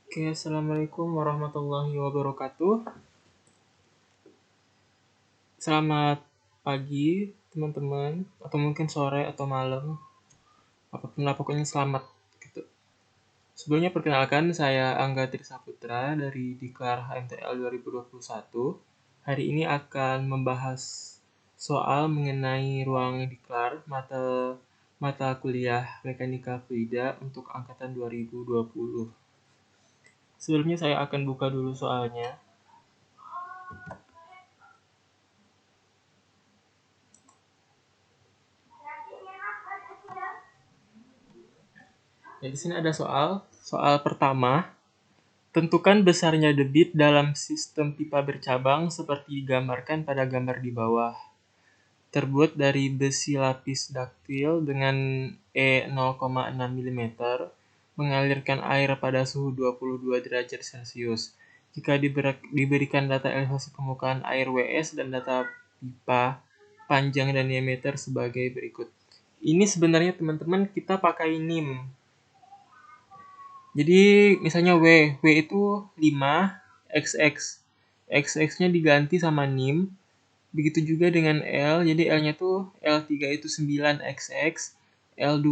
Oke, Assalamualaikum warahmatullahi wabarakatuh. Selamat pagi, teman-teman, atau mungkin sore atau malam, apapun lah, pokoknya selamat gitu. Sebelumnya perkenalkan, saya Angga Trisaputra dari Diklar HMTL 2021. Hari ini akan membahas soal mengenai ruang diklar mata kuliah Mekanika Fluida untuk angkatan 2020. Sebelumnya saya akan buka dulu soalnya. Ya, di sini ada soal pertama. Tentukan besarnya debit dalam sistem pipa bercabang seperti digambarkan pada gambar di bawah. Terbuat dari besi lapis daktil dengan E 0,6 mm, mengalirkan air pada suhu 22 derajat Celcius. Jika diberikan data elevasi permukaan air WS dan data pipa panjang dan diameter sebagai berikut. Ini sebenarnya teman-teman kita pakai NIM. Jadi misalnya W itu 5, XX. XX-nya diganti sama NIM. Begitu juga dengan L, jadi L-nya tuh L3 itu 9XX, L2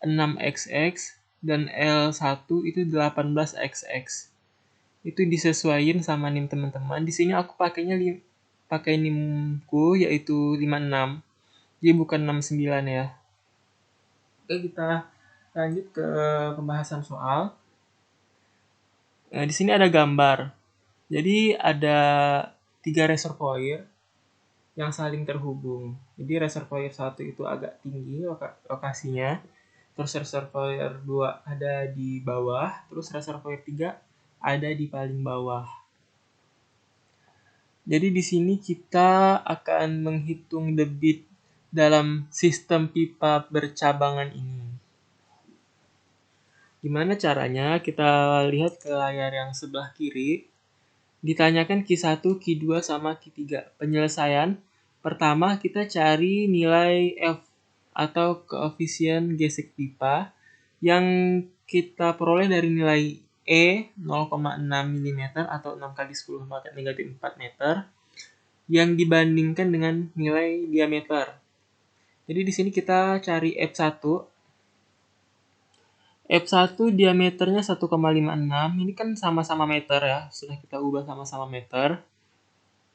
6XX, dan L1 itu 18XX. Itu disesuaikan sama NIM teman-teman. Di sini aku pakai NIM-ku yaitu 56. Jadi bukan 69 ya. Oke, kita lanjut ke pembahasan soal. Nah, di sini ada gambar. Jadi ada 3 reservoir yang saling terhubung. Jadi reservoir 1 itu agak tinggi lokasinya. Terus reservoir 2 ada di bawah. Terus reservoir 3 ada di paling bawah. Jadi di sini kita akan menghitung debit dalam sistem pipa bercabangan ini. Gimana caranya? Kita lihat ke layar yang sebelah kiri. Ditanyakan Q1, Q2, sama Q3. Penyelesaian, pertama kita cari nilai F atau koefisien gesek pipa yang kita peroleh dari nilai E 0,6 mm atau 6 kali 10 pangkat negatif 4 meter yang dibandingkan dengan nilai diameter. Jadi di sini kita cari F1. F1 diameternya 1,56. Ini kan sama-sama meter ya. Sudah kita ubah sama-sama meter.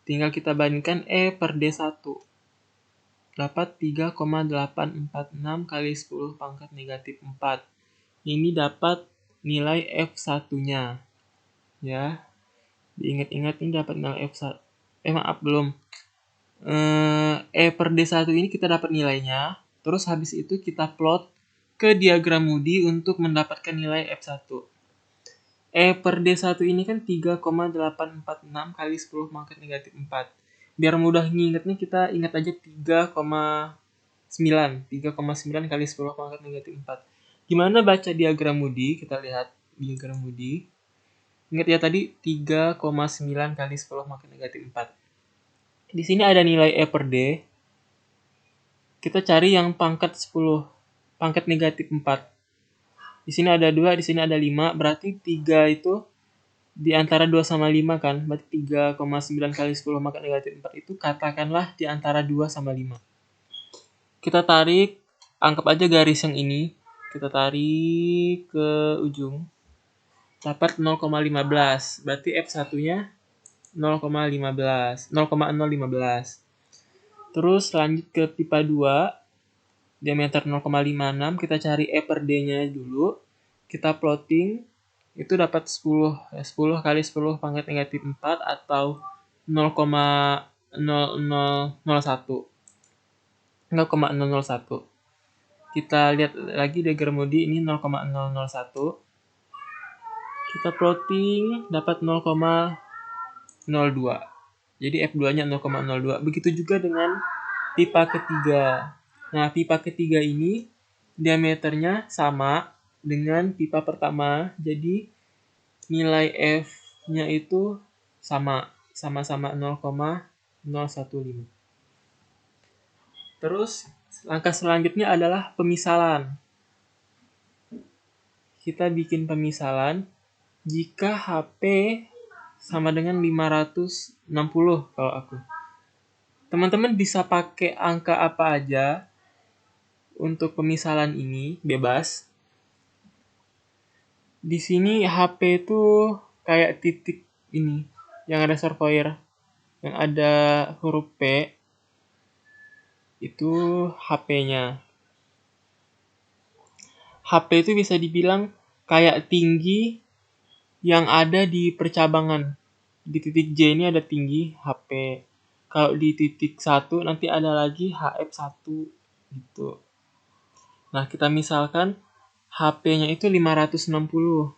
Tinggal kita bandingkan E per D1. Dapat 3,846 kali 10 pangkat negatif 4. Ini dapat nilai F1-nya. Ya. Diingat-ingat ini dapat nilai F1. Belum. E per D1 ini kita dapat nilainya. Terus habis itu kita plot ke diagram Moody untuk mendapatkan nilai F1. E per D1 ini kan 3,846 kali 10 pangkat negatif 4. Biar mudah ngingetnya kita ingat aja 3,9 kali 10 pangkat negatif 4. Gimana baca diagram Moody? Kita lihat diagram Moody. Ingat ya tadi 3,9 kali 10 pangkat negatif 4. Di sini ada nilai E per D. Kita cari yang pangkat 10, pangkat negatif 4. Di sini ada 2, di sini ada 5. Berarti 3 itu di antara 2 sama 5 kan. Berarti 3,9 kali 10 pangkat negatif 4 itu katakanlah di antara 2 sama 5. Kita tarik, anggap aja garis yang ini. Kita tarik ke ujung. Dapat 0,15. Berarti F1-nya 0,015. Terus lanjut ke pipa 2, diameter 0,56, kita cari E per D-nya dulu. Kita plotting, itu dapat 10 kali 10 pangkat negatif 4 atau 0,0001. Kita lihat lagi diagram Moody ini 0,001. Kita plotting dapat 0,02. Jadi F2-nya 0,02. Begitu juga dengan pipa ketiga. Nah, pipa ketiga ini diameternya sama dengan pipa pertama. Jadi nilai F-nya itu sama-sama 0,015. Terus langkah selanjutnya adalah pemisalan. Kita bikin pemisalan. jika HP sama dengan 560 kalau aku. Teman-teman bisa pakai angka apa aja untuk pemisalan ini, bebas. Di sini HP itu kayak titik ini, yang reservoir, yang ada huruf P, itu HP-nya. HP itu bisa dibilang kayak tinggi yang ada di percabangan. Di titik J ini ada tinggi HP. Kalau di titik 1 nanti ada lagi HF1 gitu. Nah, kita misalkan HP-nya itu 560.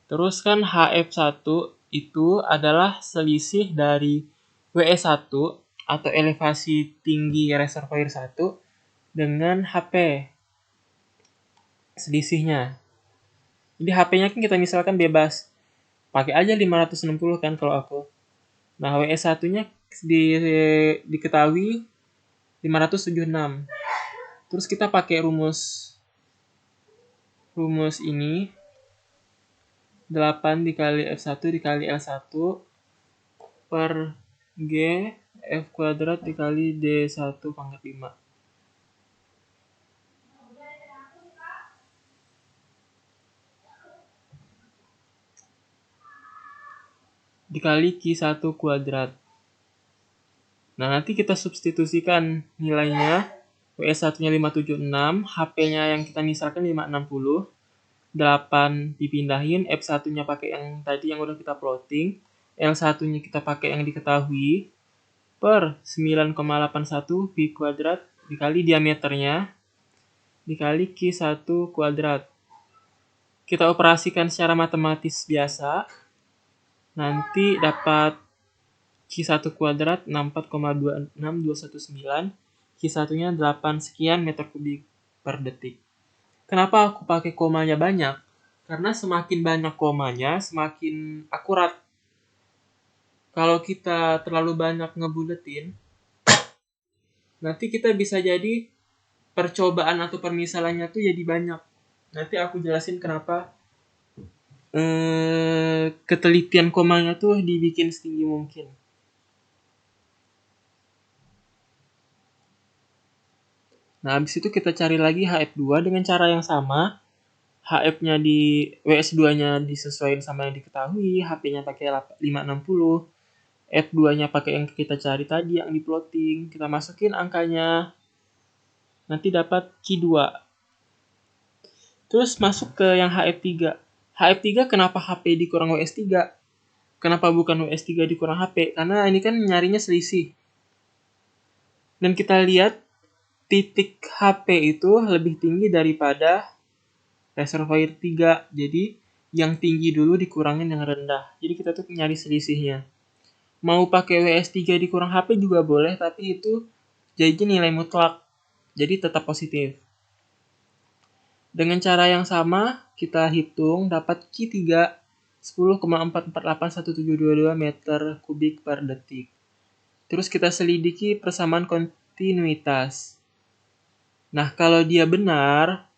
Terus kan HF1 itu adalah selisih dari WS1 atau elevasi tinggi reservoir 1 dengan HP. Selisihnya. Jadi HP-nya kan kita misalkan bebas. Pakai aja 560 kan kalau aku. Nah, WS1-nya diketahui 576. Terus kita pakai rumus ini 8 dikali F1 dikali L1 per G F kuadrat dikali D1 pangkat 5. Dikali Q1 kuadrat. Nah, nanti kita substitusikan nilainya. WS1-nya 576, HP-nya yang kita misalkan 560, 8 dipindahin, F1-nya pakai yang tadi yang udah kita plotting, L1-nya kita pakai yang diketahui, per 9,81 pi kuadrat dikali diameternya, dikali Q1 kuadrat. Kita operasikan secara matematis biasa, nanti dapat Q1 kuadrat 64,26219, Q1-nya 8 sekian meter kubik per detik. Kenapa aku pakai komanya banyak? Karena semakin banyak komanya, semakin akurat. Kalau kita terlalu banyak ngebuletin, nanti kita bisa jadi percobaan atau permisalannya tuh jadi banyak. Nanti aku jelasin kenapa ketelitian komanya tuh dibikin setinggi mungkin. Nah, habis itu kita cari lagi HF2 dengan cara yang sama. HF-nya di WS2-nya disesuaikan sama yang diketahui, HP-nya pakai 560, F2-nya pakai yang kita cari tadi yang di plotting. Kita masukin angkanya. Nanti dapat Q2. Terus masuk ke yang HF3. HF3 kenapa HP dikurang WS3? Kenapa bukan WS3 dikurang HP? Karena ini kan nyarinya selisih. Dan kita lihat titik HP itu lebih tinggi daripada reservoir 3. Jadi yang tinggi dulu dikurangin yang rendah. Jadi kita tuh nyari selisihnya. Mau pakai WS3 dikurang HP juga boleh, tapi itu jadinya nilai mutlak. Jadi tetap positif. Dengan cara yang sama, kita hitung dapat Q3 10,4481722 meter kubik per detik. Terus kita selidiki persamaan kontinuitas. Nah, kalau dia benar,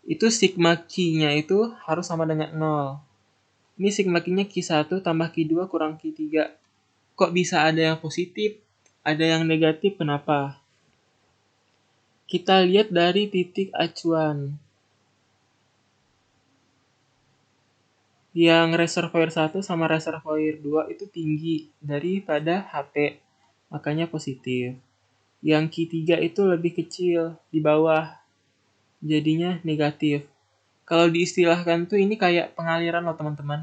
itu sigma Q-nya itu harus sama dengan 0. Ini sigma Q-nya Q1 tambah Q2 kurang Q3. Kok bisa ada yang positif, ada yang negatif, kenapa? Kita lihat dari titik acuan. Yang reservoir 1 sama reservoir 2 itu tinggi daripada HP, makanya positif. Yang Q3 itu lebih kecil, di bawah, jadinya negatif. Kalau diistilahkan tuh ini kayak pengaliran loh teman-teman.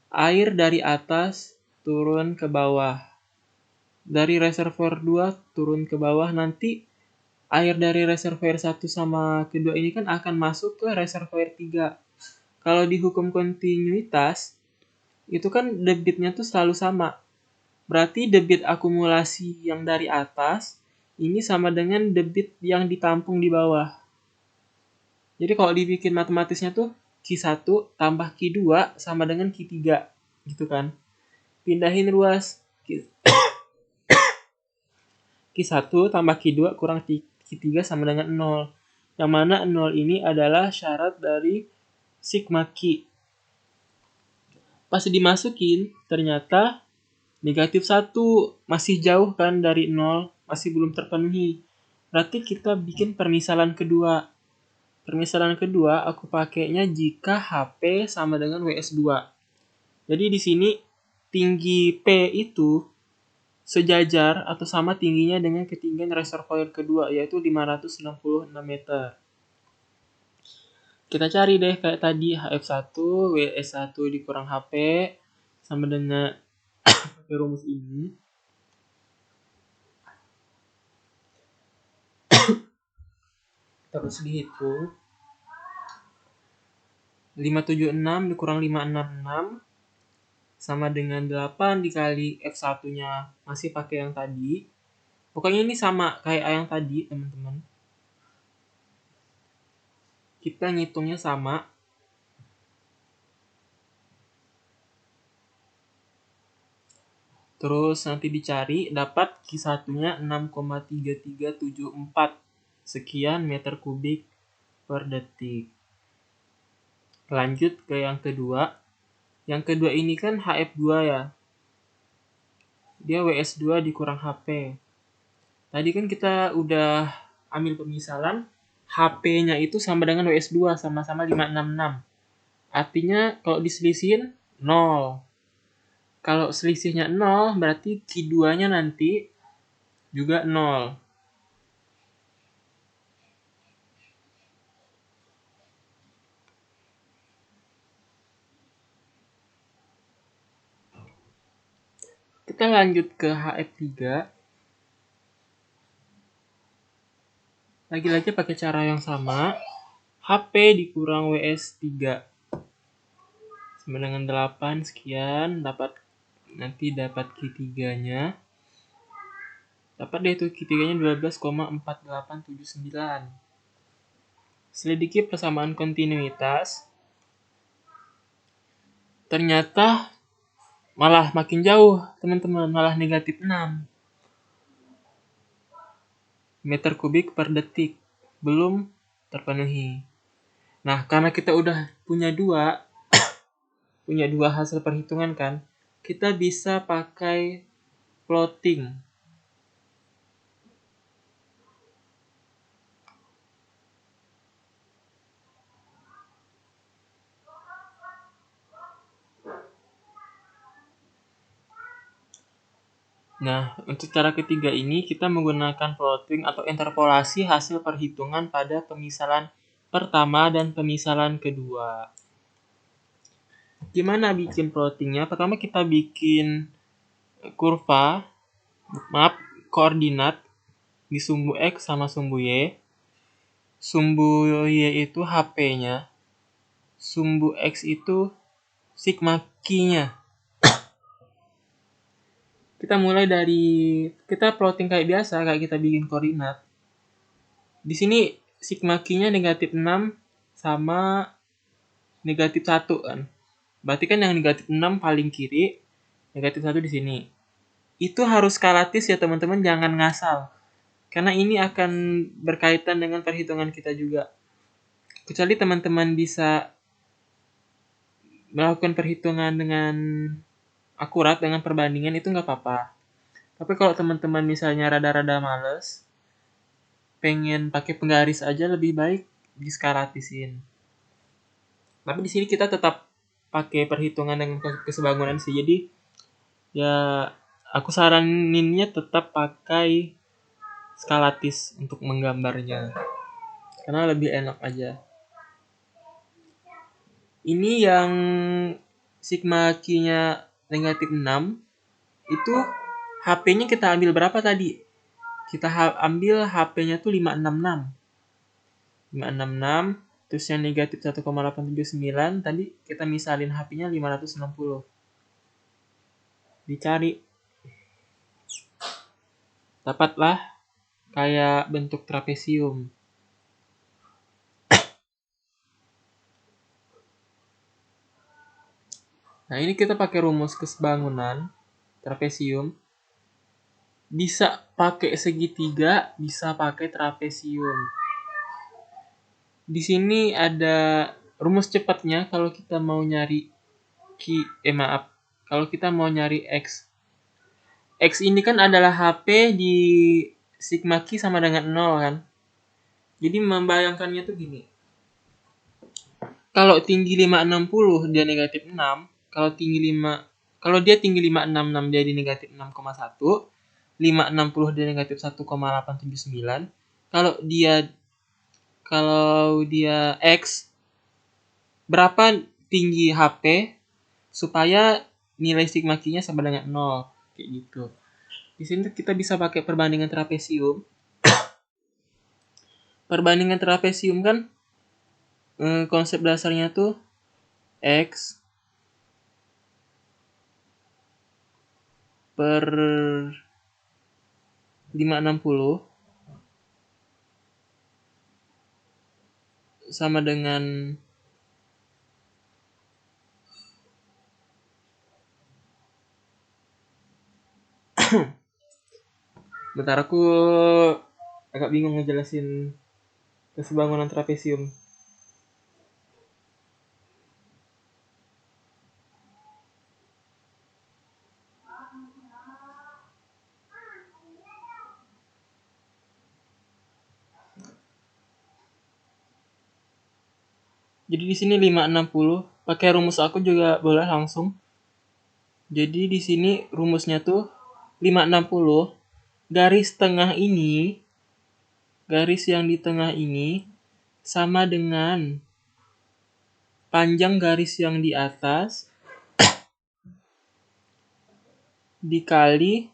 Air dari atas turun ke bawah. Dari reservoir 2 turun ke bawah, nanti air dari reservoir 1 sama kedua ini kan akan masuk ke reservoir 3. Kalau di hukum kontinuitas, itu kan debitnya tuh selalu sama. Berarti debit akumulasi yang dari atas ini sama dengan debit yang ditampung di bawah. Jadi kalau dibikin matematisnya tuh Q1 tambah Q2 sama dengan Q3 gitu kan. Pindahin ruas Q1 tambah Q2 kurang Q3 sama dengan 0. yang mana 0 ini adalah syarat dari sigma Q. Pas dimasukin, ternyata negatif 1 masih jauh kan dari 0, masih belum terpenuhi. Berarti kita bikin permisalan kedua. Permisalan kedua aku pakainya jika HP sama dengan WS2. Jadi di sini tinggi P itu sejajar atau sama tingginya dengan ketinggian reservoir kedua, yaitu 566 meter. Kita cari deh kayak tadi HF1, WS1 dikurang HP sama dengan rumus ini. Terus dihitung. 576 dikurang 566 sama dengan 8 dikali F1-nya masih pakai yang tadi. Pokoknya ini sama kayak yang tadi, teman-teman. Kita ngitungnya sama. Terus nanti dicari, dapat Q1-nya 6,3374 sekian meter kubik per detik. Lanjut ke yang kedua. Yang kedua ini kan HF2 ya. Dia WS2 dikurang HP. Tadi kan kita udah ambil pemisalan, HP-nya itu sama dengan WS2, sama-sama 566. Artinya kalau diselisihin 0. Kalau selisihnya 0, berarti Q2-nya nanti juga 0. Kita lanjut ke HF3. Lagi-lagi pakai cara yang sama. HP dikurang WS3 sama dengan 8 sekian, nanti dapat Q3-nya. Dapat deh itu Q3-nya 12,4879. Selidiki persamaan kontinuitas. Ternyata malah makin jauh, teman-teman, malah negatif 6 meter kubik per detik, belum terpenuhi. Nah, karena kita udah punya dua hasil perhitungan kan, kita bisa pakai plotting. Nah, untuk cara ketiga ini kita menggunakan plotting atau interpolasi hasil perhitungan pada pemisalan pertama dan pemisalan kedua. Gimana bikin plottingnya? Pertama kita bikin koordinat di sumbu X sama sumbu Y. Sumbu Y itu HP-nya. Sumbu X itu sigma Q-nya. Kita mulai dari, kita plotting kayak biasa, kayak kita bikin koordinat. Di sini sigma Q-nya negatif 6 sama negatif 1 kan. Berarti kan yang negatif 6 paling kiri, negatif 1 di sini. Itu harus skalatis ya teman-teman, jangan ngasal. Karena ini akan berkaitan dengan perhitungan kita juga. Kecuali teman-teman bisa melakukan perhitungan dengan akurat, dengan perbandingan, itu nggak apa-apa. Tapi kalau teman-teman misalnya rada-rada males, pengen pakai penggaris aja, lebih baik diskalatisin. Tapi di sini kita tetap pakai perhitungan dengan kesebangunan sih. Jadi ya aku saraninnya tetap pakai skalatis untuk menggambarnya. Karena lebih enak aja. Ini yang sigma Q-nya negatif 6, itu HP-nya kita ambil berapa tadi? Kita ambil HP-nya tuh 566. 566, terus yang negatif 1,879, tadi kita misalin HP-nya 560. Dicari. Dapatlah kayak bentuk trapesium. Nah, ini kita pakai rumus kesebangunan trapesium. Bisa pakai segitiga, bisa pakai trapesium. Di sini ada rumus cepatnya kalau kita mau nyari kalau kita mau nyari X. X ini kan adalah HP di sigma Q sama dengan 0 kan. Jadi membayangkannya tuh gini. Kalau tinggi 560 dia negatif 6, kalau dia tinggi 566 dia di negatif 6,1, 560 dia negatif 1,879. Kalau dia X, berapa tinggi HP supaya nilai sigma Q-nya sama dengan 0 kayak gitu. Di sini kita bisa pakai perbandingan trapesium. Perbandingan trapesium kan konsep dasarnya tuh X per 560 sama dengan bentar, aku agak bingung ngejelasin kesebangunan trapesium. Jadi di sini 560, pakai rumus aku juga boleh langsung. Jadi di sini rumusnya tuh 560, garis yang di tengah ini sama dengan panjang garis yang di atas dikali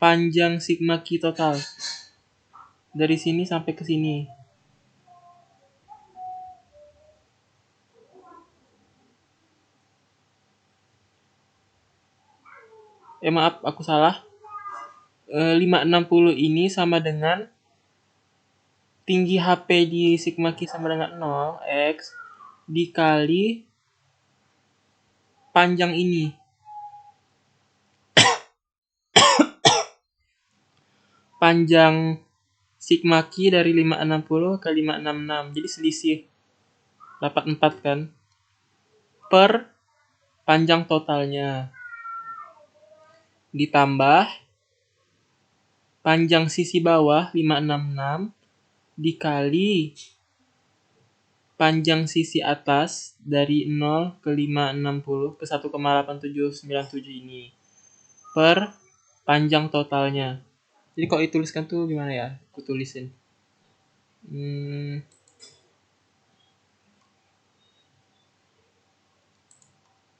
panjang sigma Q total dari sini sampai ke sini. Maaf, aku salah. 560 ini sama dengan tinggi HP di sigma Q sama dengan 0, X, dikali panjang ini. Panjang sigma Q dari 560 ke 566. Jadi selisih dapat 4 kan. Per panjang totalnya. Ditambah panjang sisi bawah 566 dikali panjang sisi atas dari 0 ke 560 ke 1,8797 ini per panjang totalnya. Jadi kalau dituliskan tuh gimana ya? Aku tulisin.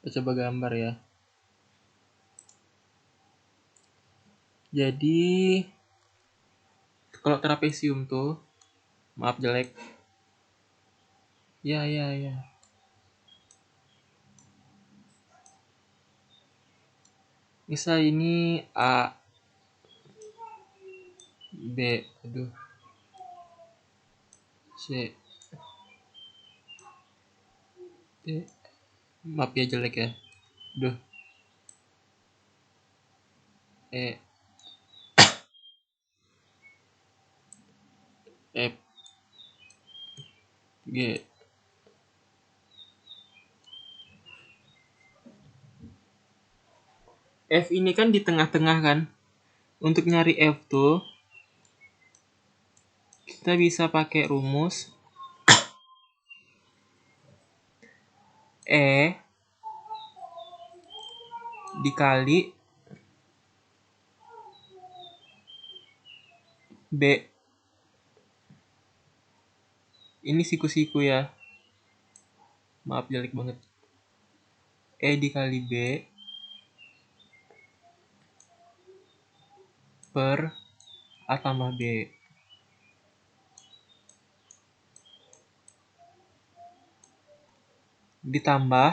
Kita coba gambar ya. Jadi kalau trapesium tuh, maaf jelek. Ya. Misal ini A, B, C, D. Maaf ya jelek ya. E, F, G. F ini kan di tengah-tengah kan. Untuk nyari F tuh kita bisa pakai rumus E dikali B. Ini siku-siku ya. Maaf jelek banget. E dikali B per A tambah B. Ditambah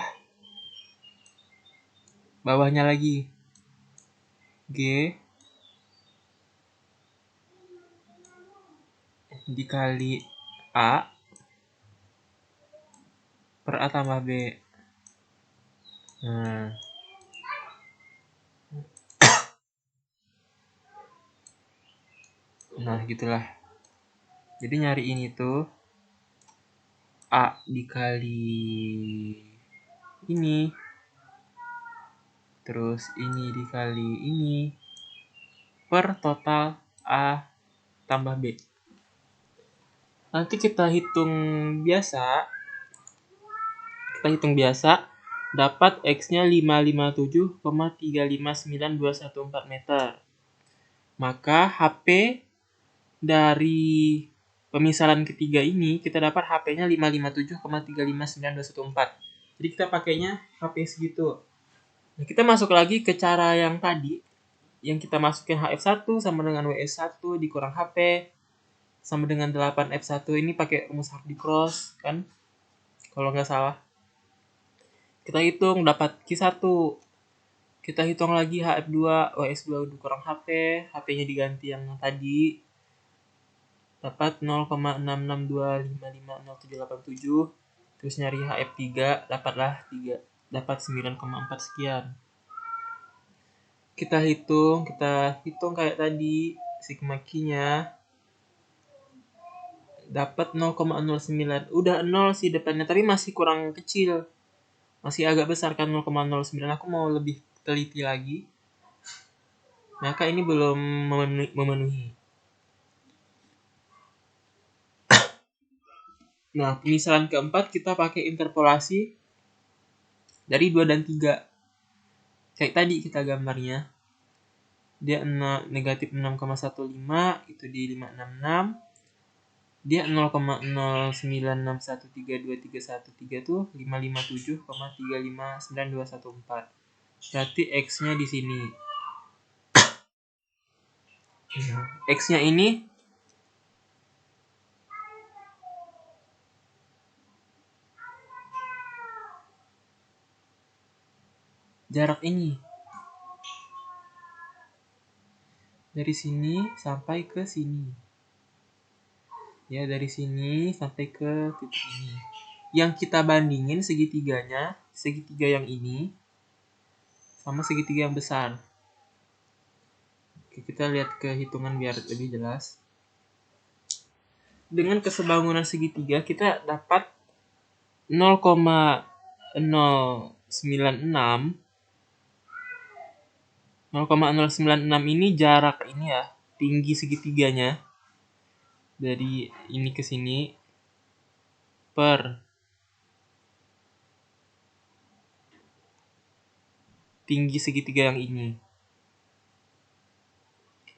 bawahnya lagi G dikali A per A tambah B. Nah gitulah. Jadi nyari ini tuh A dikali ini, terus ini dikali ini, per total A tambah B. Nanti kita hitung biasa, dapat X-nya 557,359,214 meter. Maka HP dari pemisalan ketiga ini, kita dapat HP-nya 557,359,214. Jadi kita pakainya HP segitu. Nah, kita masuk lagi ke cara yang tadi, yang kita masukin HF1 sama dengan WS1 dikurang HP sama dengan 8F1. Ini pakai rumus Hardy Cross kan, kalau nggak salah. Kita hitung dapat Q1. Kita hitung lagi HF2, WS2 dikurang HP, HP-nya diganti yang tadi. Dapat 0,66255077. Terus nyari HF3, dapatlah 3. Dapat 9,4 sekian. Kita hitung kayak tadi, sigma Q-nya dapat 0,09. Udah 0 sih depannya, tapi masih kurang kecil. Masih agak besar kan 0,09. Aku mau lebih teliti lagi. Maka ini belum memenuhi. Nah, pemisalan keempat kita pakai interpolasi dari 2 dan 3. Kayak tadi kita gambarnya. Dia negatif 6,15, itu di 566. Dia 0,096132313 tuh 557,359,214. Berarti X-nya di sini. X-nya ini jarak ini. Dari sini sampai ke sini. Ya, dari sini sampai ke titik ini. Yang kita bandingin segitiganya, segitiga yang ini sama segitiga yang besar. Oke, kita lihat ke hitungan biar lebih jelas. Dengan kesebangunan segitiga kita dapat 0,096. 0,096 ini jarak ini ya, tinggi segitiganya dari ini ke sini per tinggi segitiga yang ini.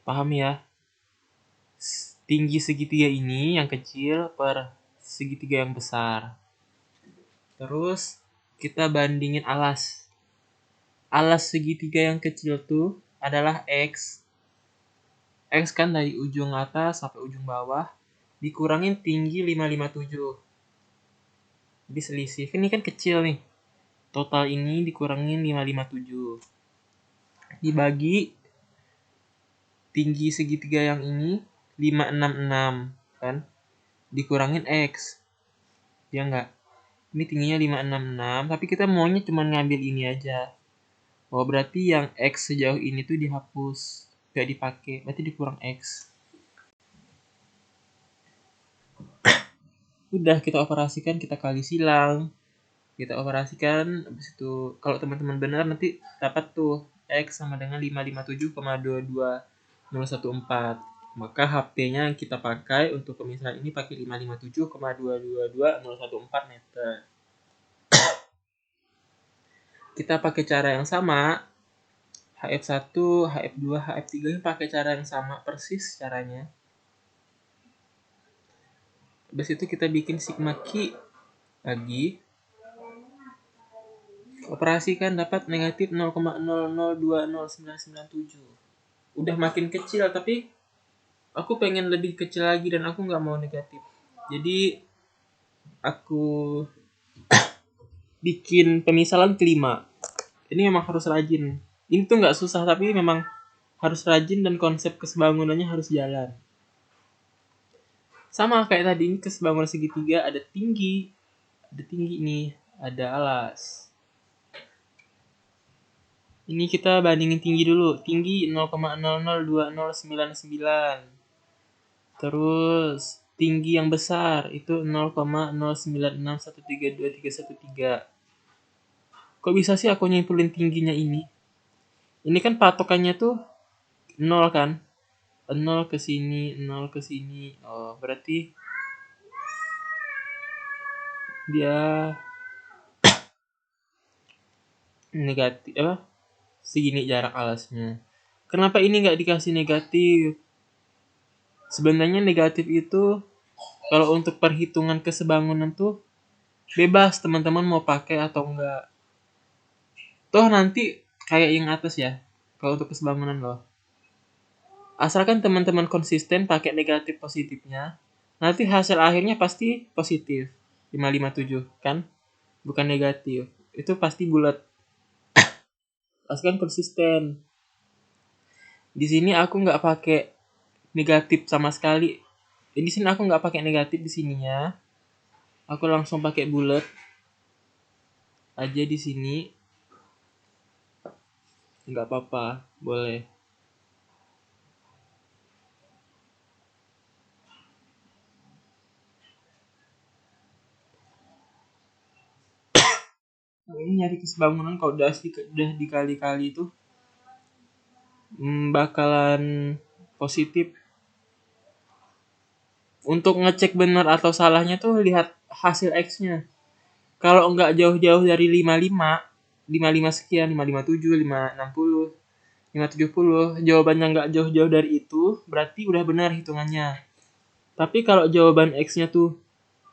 Paham ya? Tinggi segitiga ini yang kecil per segitiga yang besar. Terus kita bandingin alas. Alas segitiga yang kecil tuh adalah X. X kan dari ujung atas sampai ujung bawah dikurangin tinggi 557. Jadi selisih. Ini kan kecil nih. Total ini dikurangin 557. Dibagi tinggi segitiga yang ini 566 kan. Dikurangin X. Ya enggak? Ini tingginya 566, tapi kita maunya cuma ngambil ini aja. Oh, berarti yang X sejauh ini tuh dihapus, gak dipakai, berarti dikurang X. Udah kita operasikan, kita kali silang, kita operasikan, habis itu kalau teman-teman benar nanti dapat tuh X sama dengan 557,22014. Maka HP-nya yang kita pakai untuk pemisahan ini pakai 557,222,014 meter. Kita pakai cara yang sama, HF1, HF2, HF3 ini pakai cara yang sama persis caranya. Habis itu kita bikin sigma Q lagi. Operasikan dapat negatif 0,00209997. Udah makin kecil, tapi aku pengen lebih kecil lagi dan aku nggak mau negatif. Jadi aku bikin pemisalan kelima. Ini memang harus rajin. Ini tuh nggak susah, tapi memang harus rajin dan konsep kesebangunannya harus jalan. Sama kayak tadi, ini kesebangunan segitiga ada tinggi ini, ada alas. Ini kita bandingin tinggi dulu. Tinggi 0,002099. Terus tinggi yang besar itu 0,0961321313. Kok bisa sih aku nyimpulin tingginya ini? Ini kan patokannya tuh 0 kan? 0 ke sini, 0 ke sini. Oh, berarti dia negatif apa? Segini jarak alasnya. Kenapa ini nggak dikasih negatif? Sebenarnya negatif itu kalau untuk perhitungan kesebangunan tuh bebas teman-teman mau pakai atau enggak. Toh nanti kayak yang atas ya. Kalau untuk kesebangunan loh. Asalkan teman-teman konsisten pakai negatif positifnya, nanti hasil akhirnya pasti positif. 557 kan? Bukan negatif. Itu pasti bulat. Asalkan konsisten. Di sini aku nggak pakai negatif sama sekali. Di sini aku nggak pakai negatif di sininya. Aku langsung pakai bulat aja di sini. Nggak apa-apa, boleh. Ini nyari kesebangunan kalau udah dikali-kali itu bakalan positif. Untuk ngecek benar atau salahnya tuh lihat hasil X-nya. Kalau nggak jauh-jauh dari 55 sekian, 557, 560, 570, jawabannya nggak jauh-jauh dari itu, berarti udah benar hitungannya. Tapi kalau jawaban X-nya tuh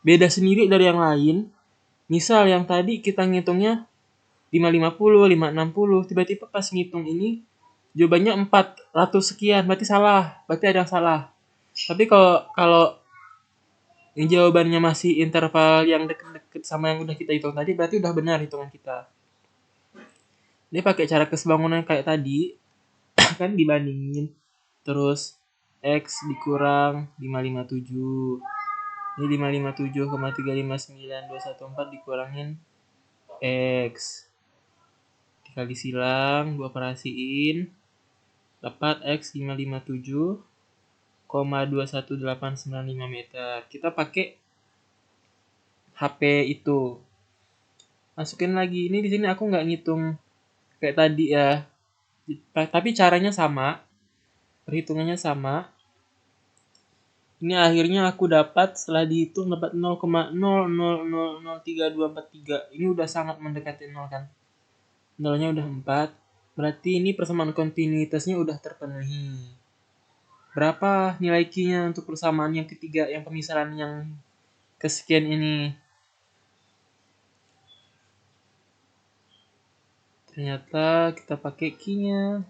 beda sendiri dari yang lain, misal yang tadi kita ngitungnya 550, 560, tiba-tiba pas ngitung ini jawabannya 400 sekian, berarti salah, berarti ada yang salah. Tapi kalau kalau jawabannya masih interval yang deket-deket sama yang udah kita hitung tadi, berarti udah benar hitungan kita. Dia pakai cara kesebangunan kayak tadi, kan dibandingin. Terus X dikurang 557. Ini 557,359214 dikurangin X. Dikali silang, 2 operasiin. Dapat X 557,21895 meter. Kita pakai HP itu. Masukin lagi. Ini di sini aku nggak ngitung kayak tadi ya. Tapi caranya sama. Perhitungannya sama. Ini akhirnya aku dapat setelah dihitung dapat 0,00003243. Ini udah sangat mendekati 0 kan. Nolnya udah 4. Berarti ini persamaan kontinuitasnya udah terpenuhi. Berapa nilai Q-nya untuk persamaan yang ketiga, yang pemisahan yang kesekian ini? Ternyata kita pakai Q-nya.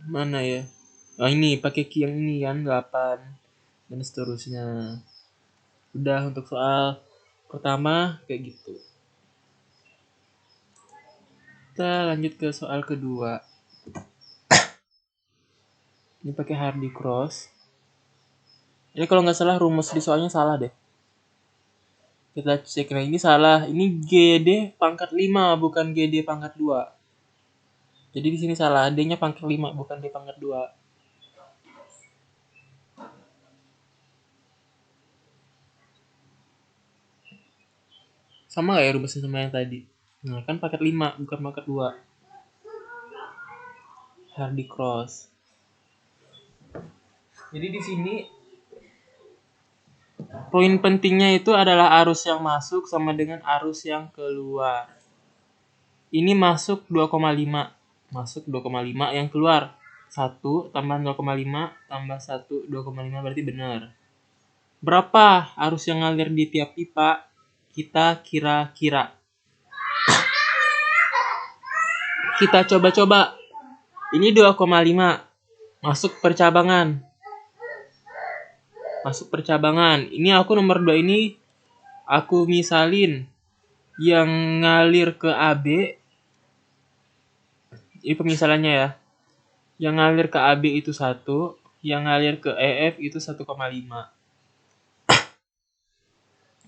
Mana ya? Oh ini pakai Q yang ini kan 8 dan seterusnya. Udah untuk soal pertama kayak gitu. Kita lanjut ke soal kedua. Ini pakai Hardy Cross. Ini kalau nggak salah rumus di soalnya salah deh. Kita cek, nah ini salah. Ini GD pangkat 5 bukan GD pangkat 2. Jadi di sini salah, D-nya pangkat 5 bukan D pangkat 2. Sama nggak ya rumusnya sama yang tadi? Nah, kan pangkat 5 bukan pangkat 2. Hardy Cross. Jadi di sini poin pentingnya itu adalah arus yang masuk sama dengan arus yang keluar. Ini masuk 2,5. Masuk 2,5, yang keluar 1 tambah 0,5 tambah 1 2,5 berarti benar. Berapa arus yang ngalir di tiap pipa? Kita kira-kira. Kita coba-coba. Ini 2,5 masuk percabangan. Masuk percabangan. Ini aku nomor 2 ini aku misalin yang ngalir ke AB. Ini pemisalannya ya. Yang ngalir ke AB itu 1, yang ngalir ke EF itu 1,5.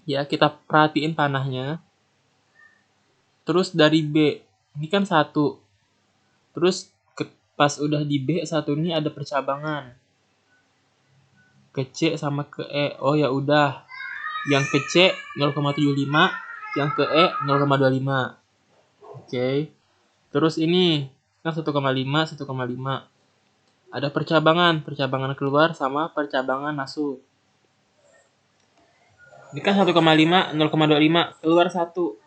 Ya, kita perhatiin panahnya. Terus dari B, ini kan 1. Terus pas udah di B1 ini ada percabangan. Ke C sama ke E. Oh ya udah. Yang ke C 0,75, yang ke E 0,25. Oke. Terus ini kan 1,5, 1,5. Ada percabangan keluar sama percabangan masuk. Ini kan 1,5, 0,25, keluar 1.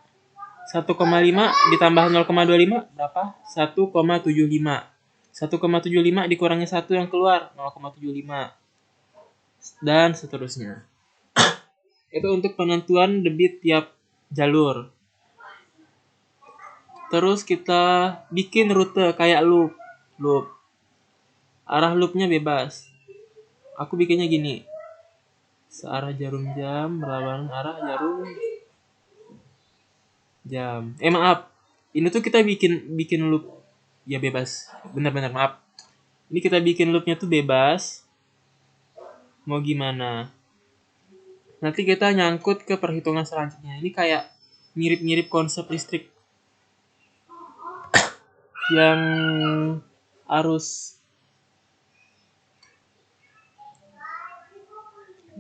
1,5 ditambah 0,25 berapa? 1,75. 1,75 dikurangi 1 yang keluar 0,75. Dan seterusnya. Itu untuk penentuan debit tiap jalur. Terus kita bikin rute kayak loop. Arah loopnya bebas. Aku bikinnya gini. Searah jarum jam berlawanan arah jarum jam. Maaf. Ini tuh kita bikin loop ya bebas. Benar-benar maaf. Ini kita bikin loopnya tuh bebas. Mau gimana? Nanti kita nyangkut ke perhitungan selanjutnya. Ini kayak mirip-mirip konsep listrik yang arus.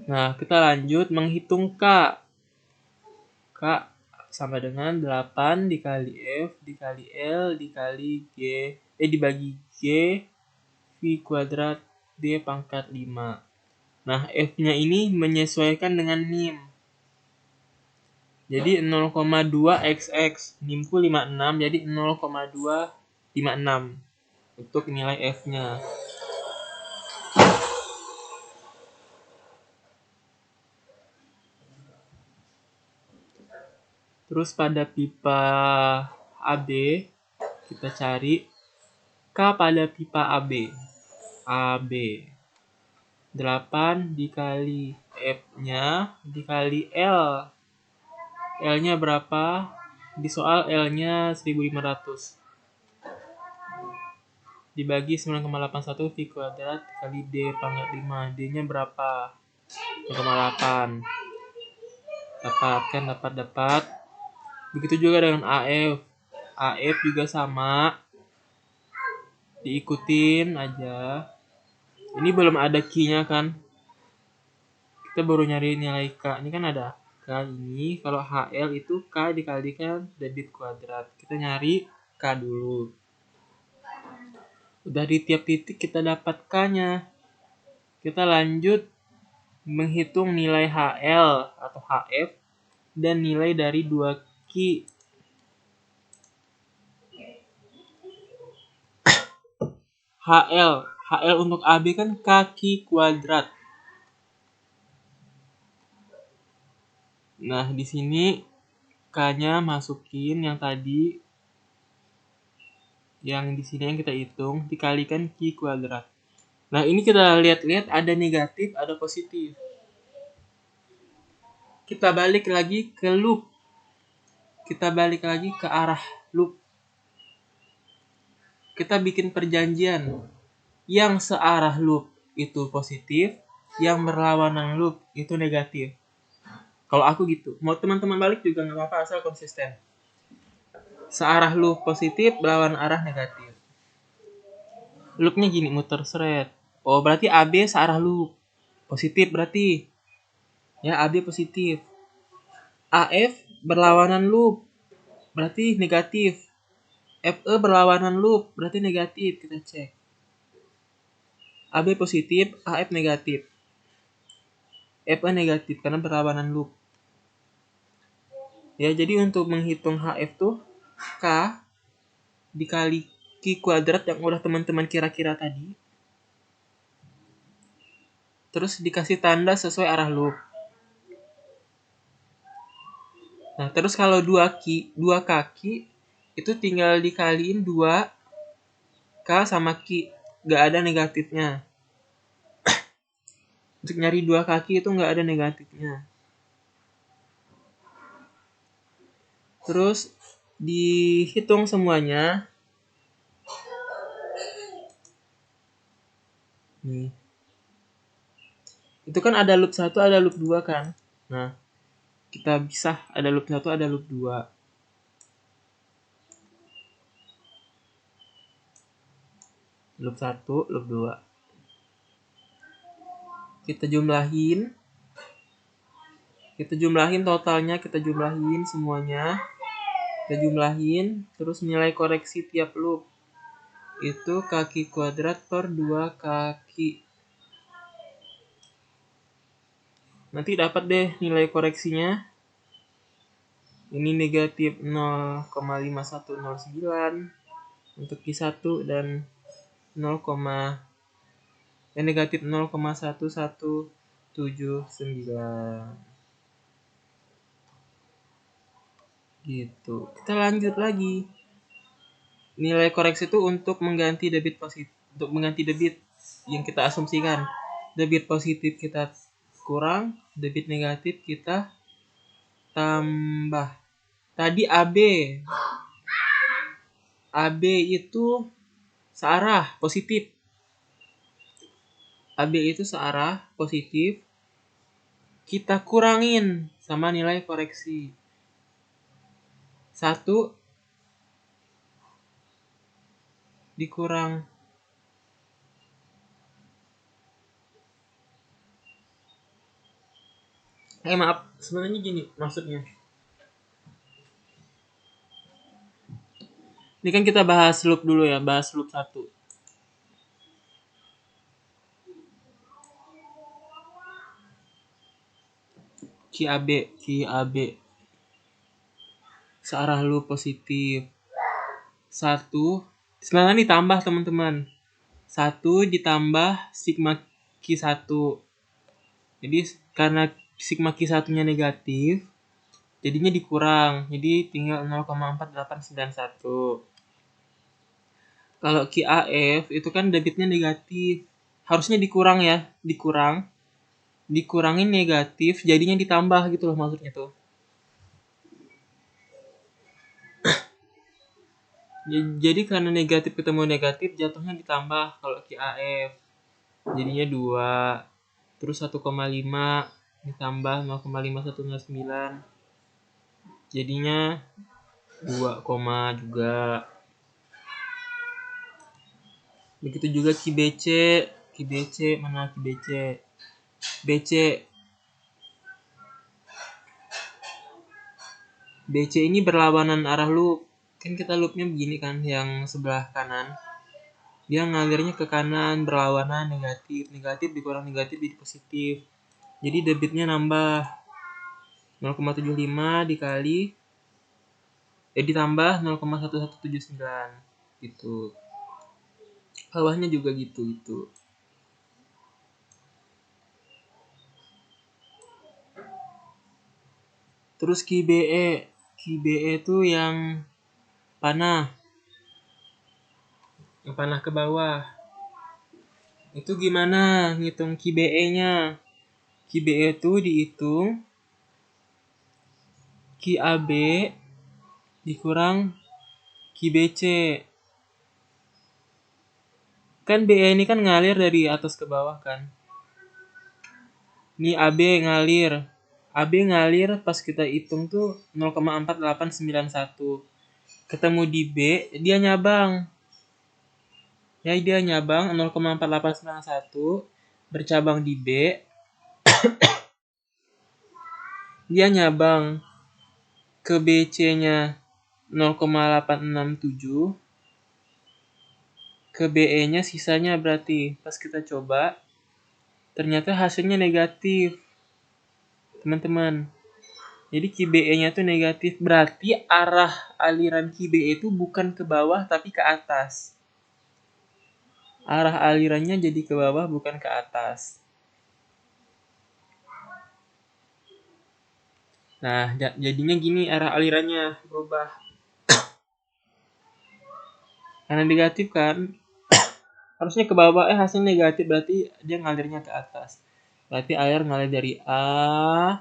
Nah, kita lanjut menghitung K. K sama dengan 8 dikali F dikali L dikali G. Dibagi G V kuadrat D pangkat 5. Nah, F-nya ini menyesuaikan dengan NIM. Jadi 0,2 XX. NIM-ku 56, jadi 0,256 untuk nilai F-nya. Terus pada pipa AB, kita cari K pada pipa AB. 8 dikali F-nya dikali L. L-nya berapa? Di soal L-nya 1500. Dibagi 9,81 V kuadrat kali D pangkat 5. D-nya berapa? 0,8. Dapat. Begitu juga dengan AF. AF juga sama. Diikutin aja. Ini belum ada Q-nya kan? Kita baru nyari nilai K. Ini kan ada K ini. Kalau HL itu K dikalikan debit kuadrat. Kita nyari K dulu. Udah di tiap titik kita dapat K-nya. Kita lanjut menghitung nilai HL atau HF dan nilai dari 2 Q. HL untuk AB kan kaki kuadrat. Nah, di sini K-nya masukin yang tadi, yang di sini yang kita hitung dikalikan Q kuadrat. Nah, ini kita lihat-lihat ada negatif, ada positif. Kita balik lagi ke loop. Kita balik lagi ke arah loop. Kita bikin perjanjian. Yang searah loop itu positif, yang berlawanan loop itu negatif. Kalau aku gitu. Mau teman-teman balik juga nggak apa-apa asal konsisten. Searah loop positif, berlawanan arah negatif. Loopnya gini, muter seret. Oh, berarti AB searah loop. Positif berarti. Ya, AB positif. AF berlawanan loop. Berarti negatif. FE berlawanan loop. Berarti negatif. Kita cek. AB positif, AF negatif. FE negatif karena berlawanan loop. Ya, jadi untuk menghitung HF tuh K dikali Q kuadrat yang udah teman-teman kira-kira tadi. Terus dikasih tanda sesuai arah loop. Nah, terus kalau 2 kaki itu tinggal dikaliin 2 K sama Q. Gak ada negatifnya. Untuk nyari 2 kaki itu gak ada negatifnya. Terus dihitung semuanya. Nih. Itu kan ada loop 1, ada loop 2 kan. Nah, kita bisa ada loop 1, ada loop 2. loop 1, loop 2. Kita jumlahin totalnya, kita jumlahin semuanya. Kita jumlahin, terus nilai koreksi tiap loop. Itu kaki kuadrat per 2 kaki. Nanti dapat deh nilai koreksinya. Ini negatif 0,5109 untuk Q1 dan negatif 0,1179. Gitu. Kita lanjut lagi. Nilai koreksi itu untuk mengganti debit positif, untuk mengganti debit yang kita asumsikan. Debit positif kita kurang, debit negatif kita tambah. Tadi AB itu searah positif. AB itu searah positif. Kita kurangin sama nilai koreksi. 1 dikurang maaf, sebenarnya gini maksudnya. Ini kan kita bahas loop dulu ya, bahas loop 1. QAB searah loop positif. 1 sebenarnya ditambah teman-teman. 1 ditambah sigma Q1. Jadi karena sigma Q1-nya negatif, jadinya dikurang. Jadi tinggal 0,4891. Kalau QAF itu kan debitnya negatif. Harusnya dikurang ya, dikurangin negatif, jadinya ditambah gitu loh maksudnya tuh. Jadi karena negatif ketemu negatif, jatuhnya ditambah kalau QAF. Jadinya 2. Terus 1,5 ditambah 0,5109. Jadinya 2, juga. Begitu juga QBC mana QBC? BC ini berlawanan arah loop. Kan kita loopnya begini kan, yang sebelah kanan. Dia ngalirnya ke kanan, berlawanan negatif dikurang negatif jadi positif. Jadi debitnya nambah 0,75 dikali ditambah 0,1179 gitu. Bawahnya juga gitu. Terus QBE itu yang panah ke bawah. Itu gimana ngitung QBE-nya? QBE itu dihitung QAB dikurang QBC. Kan BE ini kan ngalir dari atas ke bawah kan. Ini AB ngalir pas kita hitung tuh 0,4891. Ketemu di B, dia nyabang. Ya, dia nyabang 0,4891 bercabang di B. Dia nyabang ke BC-nya 0,867. Ke BE-nya sisanya berarti pas kita coba ternyata hasilnya negatif. Teman-teman. Jadi QBE-nya itu negatif, berarti arah aliran QBE itu bukan ke bawah tapi ke atas. Arah alirannya jadi ke bawah bukan ke atas. Nah, jadinya gini arah alirannya berubah. Karena negatif kan, harusnya ke bawah, hasilnya negatif, berarti dia ngalirnya ke atas. Berarti air ngalir dari A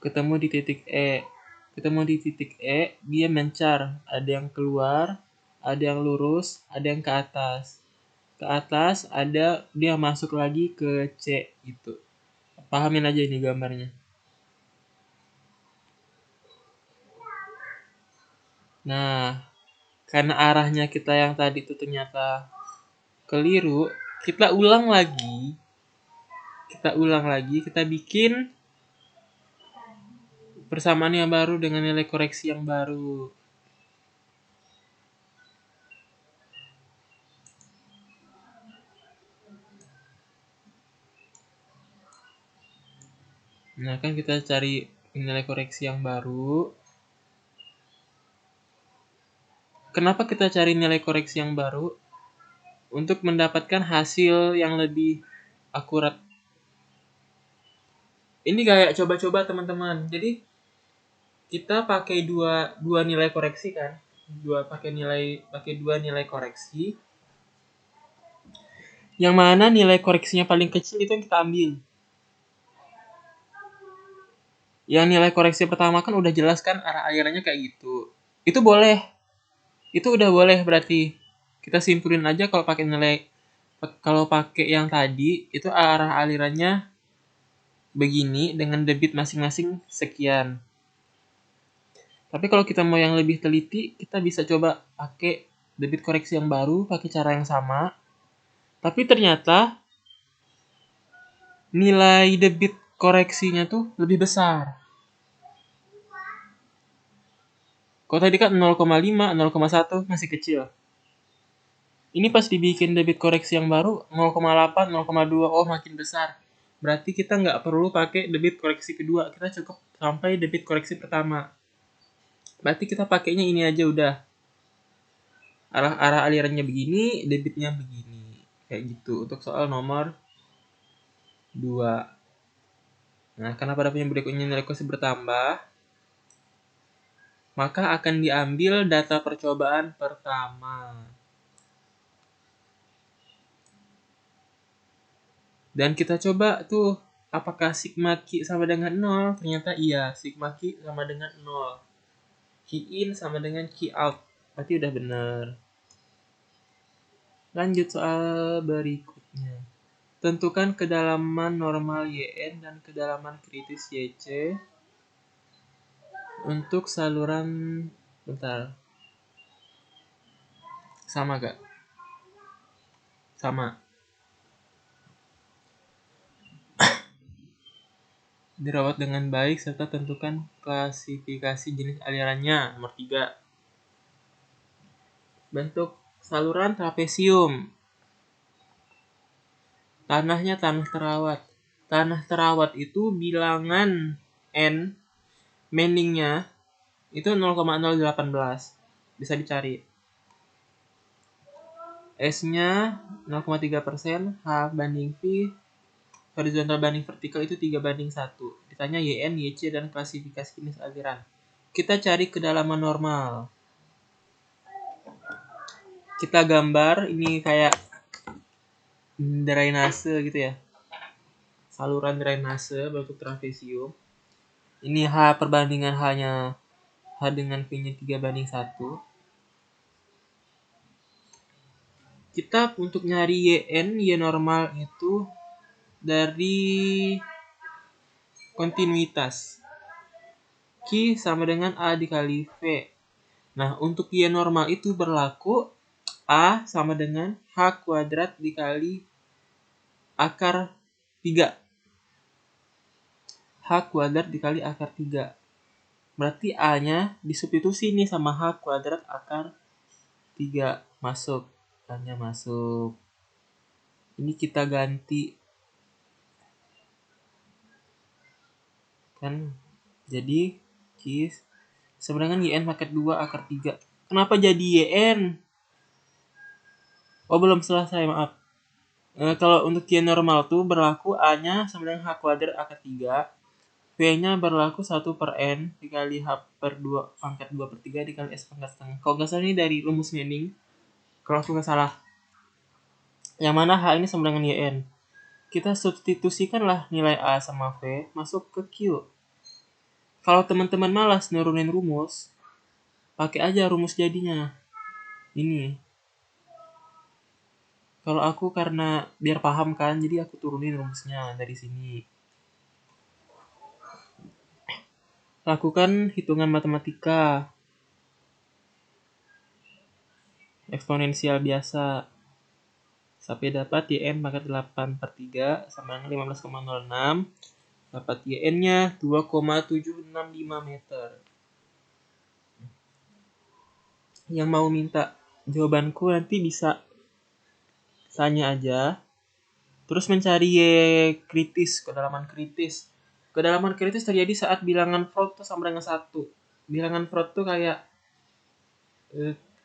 ketemu di titik E. Dia mencar. Ada yang keluar, ada yang lurus, ada yang ke atas. Ke atas ada dia masuk lagi ke C gitu. Pahamin aja ini gambarnya. Nah, Karena arahnya kita yang tadi itu ternyata keliru, kita ulang lagi. Kita bikin persamaan yang baru dengan nilai koreksi yang baru. Nah, kan kita cari nilai koreksi yang baru. Kenapa kita cari nilai koreksi yang baru? Untuk mendapatkan hasil yang lebih akurat. Ini kayak coba-coba teman-teman. Jadi kita pakai dua nilai koreksi kan? Pakai dua nilai koreksi. Yang mana nilai koreksinya paling kecil itu yang kita ambil. Yang nilai koreksi pertama kan udah jelas kan arah alirannya kayak gitu. Itu boleh. Itu udah boleh berarti. Kita simpulin aja kalau pakai yang tadi itu arah alirannya begini dengan debit masing-masing sekian. Tapi kalau kita mau yang lebih teliti, kita bisa coba pakai debit koreksi yang baru, pakai cara yang sama. Tapi ternyata nilai debit koreksinya tuh lebih besar. Kalau tadi kan 0,5, 0,1 masih kecil. Ini pas dibikin debit koreksi yang baru 0,8, 0,2, oh makin besar. Berarti kita nggak perlu pakai debit koreksi kedua, kita cukup sampai debit koreksi pertama. Berarti kita pakainya ini aja udah. Arah alirannya begini, debitnya begini. Kayak gitu untuk soal nomor 2. Nah, karena pada yang berikutnya nilai koreksi bertambah, maka akan diambil data percobaan pertama. Dan kita coba tuh, apakah sigma Q sama dengan 0? Ternyata iya, sigma Q sama dengan 0. Q in sama dengan Q out. Berarti udah bener. Lanjut soal berikutnya. Tentukan kedalaman normal YN dan kedalaman kritis YC untuk saluran. Bentar. Sama gak? Sama. Dirawat dengan baik serta tentukan klasifikasi jenis alirannya. Nomor 3. Bentuk saluran trapesium. Tanahnya tanah terawat. Tanah terawat itu bilangan N, mendingnya itu 0,018. Bisa dicari. S-nya 0,3%, H banding V, horizontal banding vertikal itu 3:1. Ditanya YN, YC, dan klasifikasi jenis aliran. Kita cari kedalaman normal. Kita gambar, ini kayak drainase gitu ya. Saluran drainase bentuk trapesium. Ini H perbandingan H-nya, H dengan V-nya 3:1. Kita untuk nyari YN, Y normal itu dari kontinuitas. Q sama dengan A dikali V. Nah, untuk Y normal itu berlaku A sama dengan H kuadrat dikali akar 3. H kuadrat dikali akar 3. Berarti A-nya disubstitusi nih sama H kuadrat akar 3. Masuk. A-nya masuk. Ini kita ganti. Kan jadi Q sebenarnya YN paket 2 akar 3. Kenapa jadi YN? Oh, belum selesai, maaf. Kalau untuk Y normal tuh berlaku A-nya sama dengan H kuadrat akar 3. V-nya berlaku 1 per N dikali H per 2 pangkat 2 per 3 dikali S pangkat setengah. Kalau nggak salah ini dari rumus Manning. Kalau aku nggak salah. Yang mana H ini sama dengan YN. Kita substitusikanlah nilai A sama V masuk ke Q. Kalau teman-teman malas nurunin rumus, pakai aja rumus jadinya. Ini. Kalau aku karena biar paham kan, jadi aku turunin rumusnya dari sini. Lakukan hitungan matematika. eksponensial biasa sampai dapat YN pangkat 8/3 sama dengan 15,06. Dapat YN-nya 2,765 meter. Yang mau minta jawabanku nanti bisa tanya aja. Terus mencari Y kritis, kedalaman kritis. Kedalaman kritis terjadi saat bilangan Freud tuh sama dengan 1. Bilangan Freud tuh kayak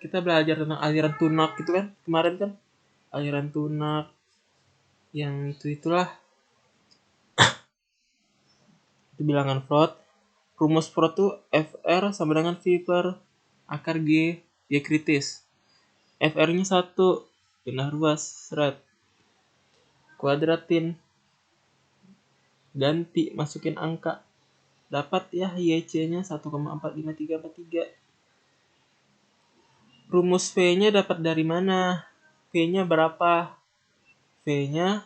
kita belajar tentang aliran tunak gitu kan kemarin kan, aliran tunak yang itulah itu bilangan Freud. Rumus Freud tuh FR sama dengan V per akar G kritis. FR-nya 1, pindah ruas, seret, kuadratin, ganti, masukin angka, dapat ya YC-nya 1,45343. Rumus V-nya dapat dari mana? V-nya berapa? V-nya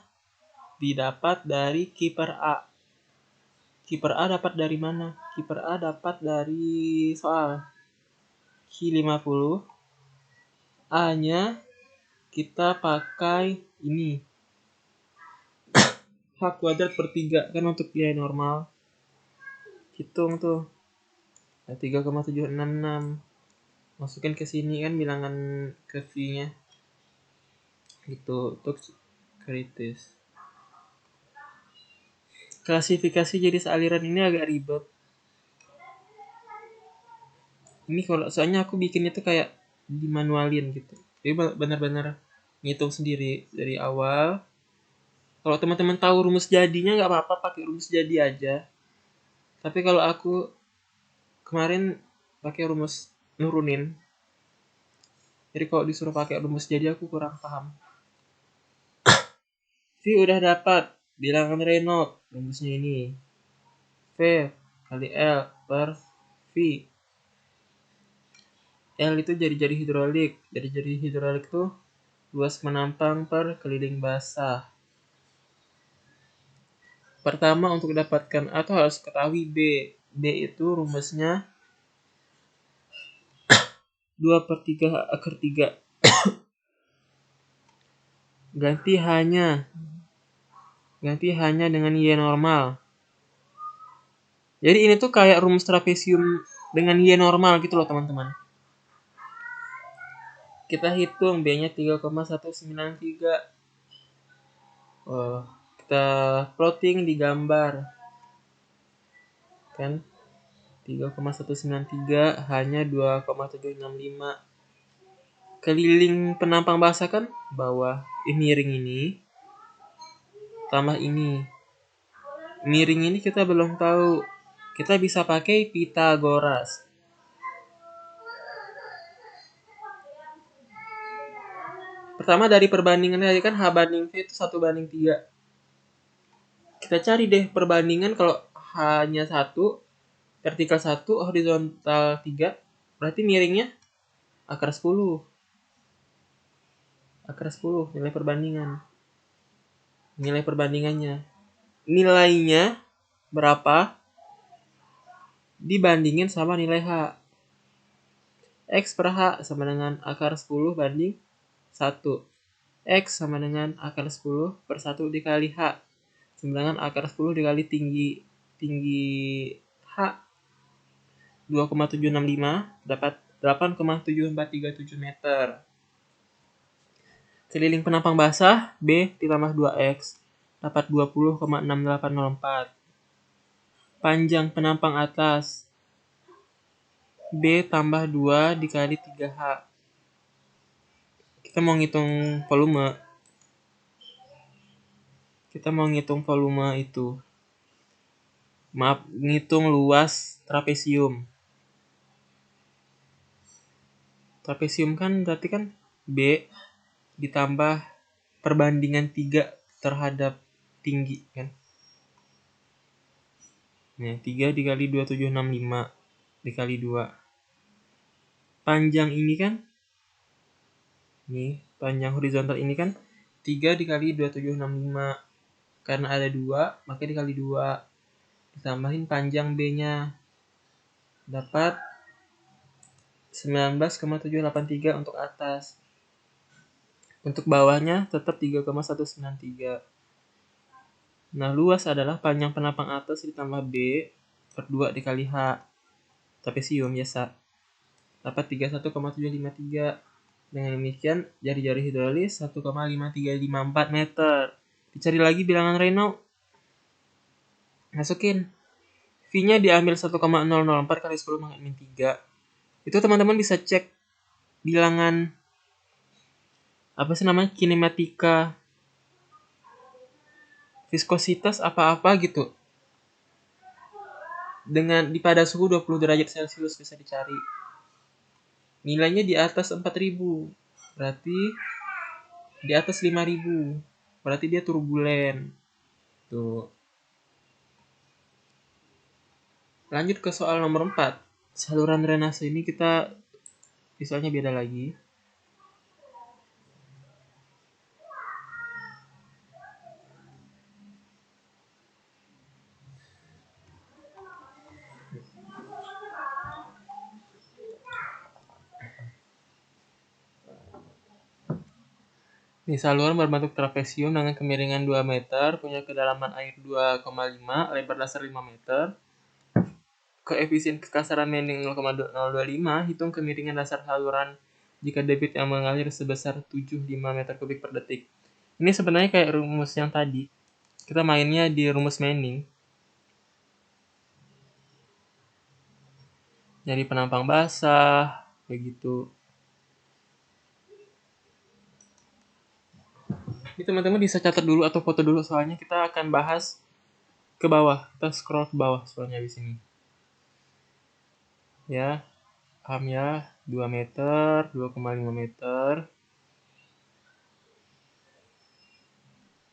didapat dari Q per A. Q per A dapat dari mana? Q per A dapat dari soal Q50. A-nya kita pakai ini. H kuadrat per 3 kan untuk nilai normal. Hitung tuh. 3,766. Masukin ke sini kan bilangan ke V-nya. Gitu untuk kritis. Klasifikasi jenis aliran ini agak ribet. Ini kalau soalnya aku bikinnya tuh kayak dimanualin gitu. Jadi benar-benar ngitung sendiri dari awal. Kalau teman-teman tahu rumus jadinya nggak apa-apa pakai rumus jadi aja. Tapi kalau aku kemarin pakai rumus nurunin. Jadi kalau disuruh pakai rumus jadi aku kurang paham. V udah dapat bilangan Reynolds, rumusnya ini. V kali L per V. L itu jari-jari hidrolik. Jari-jari hidrolik tuh luas menampang per keliling basah. Pertama untuk dapatkan A tuh harus ketahui B. B itu rumusnya 2/3 akar 3. Ganti hanya dengan Y normal. Jadi ini tuh kayak rumus trapesium dengan Y normal gitu loh teman-teman. Kita hitung B-nya 3,193. Kita plotting di gambar. Kan 3,193 hanya 2,765. Keliling penampang basah kan bawah. Miring ini tambah ini. Miring ini kita belum tahu. Kita bisa pakai Pythagoras. Pertama dari perbandingan tadi kan H banding V itu 1/3. Kita cari deh perbandingan kalau H-nya 1, vertikal 1, horizontal 3, berarti miringnya akar 10. Akar 10 nilai perbandingan. Nilai perbandingannya. Nilainya berapa dibandingin sama nilai H. X per H sama dengan akar 10 banding 1. X sama dengan akar 10 per 1 dikali H. Sama dengan akar 10 dikali tinggi H 2,765 dapat 8,7437 meter. Keliling penampang basah B ditambah 2X dapat 20,6804. Panjang penampang atas B tambah 2 dikali 3H. Kita mau ngitung volume. Itu. Maaf, ngitung luas trapesium. Trapesium kan berarti kan B ditambah perbandingan 3 terhadap tinggi kan. Nah, 3 dikali 2765 dikali 2. Panjang ini kan, nih panjang horizontal ini kan 3 dikali 2765. Karena ada 2, maka dikali 2. Ditambahin panjang B-nya. Dapat 19,783 untuk atas. Untuk bawahnya tetap 3,193. Nah, luas adalah panjang penapang atas ditambah B per 2 dikali H. Trapesium biasa. Dapat 31,753. Dengan demikian, jari-jari hidrolis 1,5354 meter. Dicari lagi bilangan Raynaud. Masukin. V-nya diambil 1,004 kali 10⁻³ 3. Itu teman-teman bisa cek bilangan kinematika, viskositas apa-apa gitu. Pada suhu 20 derajat Celcius bisa dicari. Nilainya di atas 4000. Berarti di atas 5000. Berarti dia turbulen. Tuh. Lanjut ke soal nomor 4. Saluran drainase ini kita visualnya beda lagi. Ini saluran berbentuk trapesium dengan kemiringan 2 meter, punya kedalaman air 2,5, lebar dasar 5 meter. Koefisien kekasaran Manning 0,025, hitung kemiringan dasar saluran jika debit yang mengalir sebesar 75 meter kubik per detik. Ini sebenarnya kayak rumus yang tadi. Kita mainnya di rumus Manning. Jadi penampang basah, begitu. Ini teman-teman bisa catat dulu atau foto dulu soalnya kita akan bahas ke bawah. Kita scroll ke bawah soalnya di sini. Ya, paham ya? 2 meter, 2,5 meter.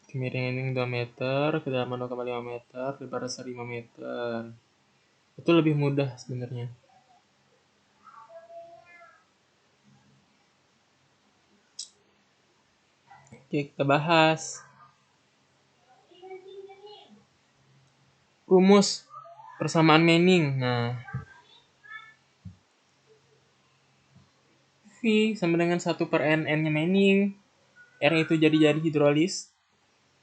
Kemiringan ini 2 meter, kedalaman 0,5 meter, lebar dasar 5 meter. Itu lebih mudah sebenarnya. Oke, kita bahas. Rumus persamaan Manning. Nah, V sama dengan 1 per N. N-nya Manning. R itu jari-jari hidrolis.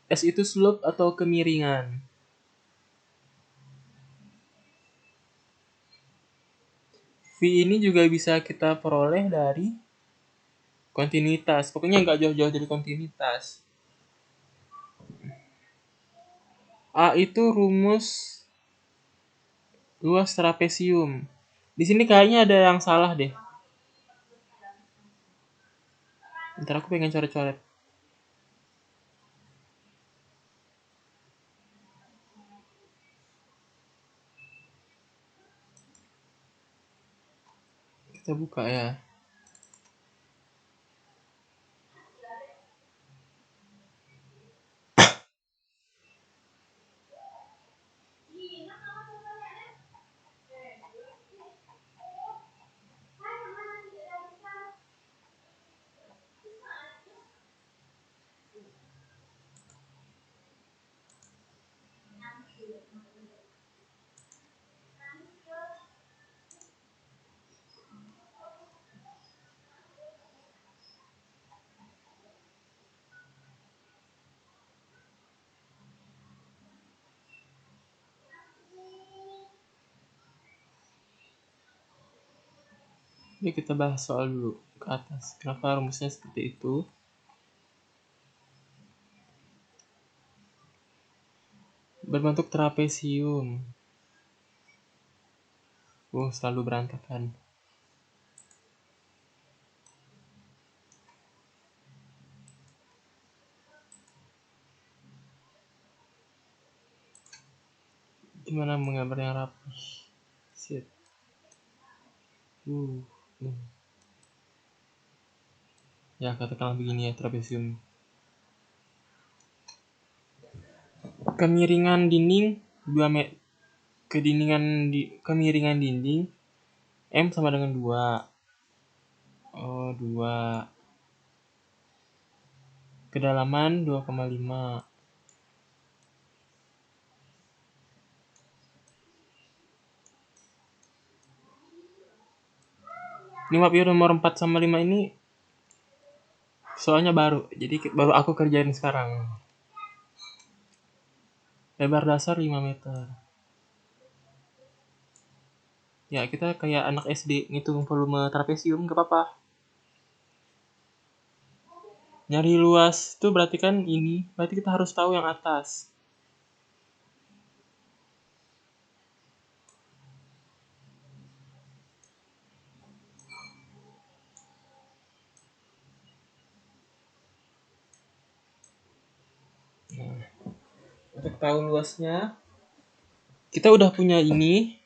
S itu slope atau kemiringan. V ini juga bisa kita peroleh dari kontinuitas. Pokoknya nggak jauh-jauh dari kontinuitas. A itu rumus luas trapesium. Di sini kayaknya ada yang salah deh. Ntar aku pengen coret-coret. Kita buka ya. Jadi kita bahas soal dulu ke atas. Kenapa rumusnya seperti itu? Berbentuk trapesium. Selalu berantakan. Gimana menggambar yang rapi? Shit. Ya, katakanlah begini ya, trapesium. Kemiringan dinding 2 meter. Kemiringan dinding M sama dengan 2. 2. Kedalaman 2,5. Ini maaf ya, nomor 4 sama 5 ini Soalnya baru, jadi baru aku kerjain sekarang. Lebar dasar 5 meter. Ya, kita kayak anak SD ngitung volume trapesium, gak apa-apa. Nyari luas itu berarti kan ini, berarti kita harus tahu yang atas. Nah, untuk tahu luasnya, kita udah punya ini,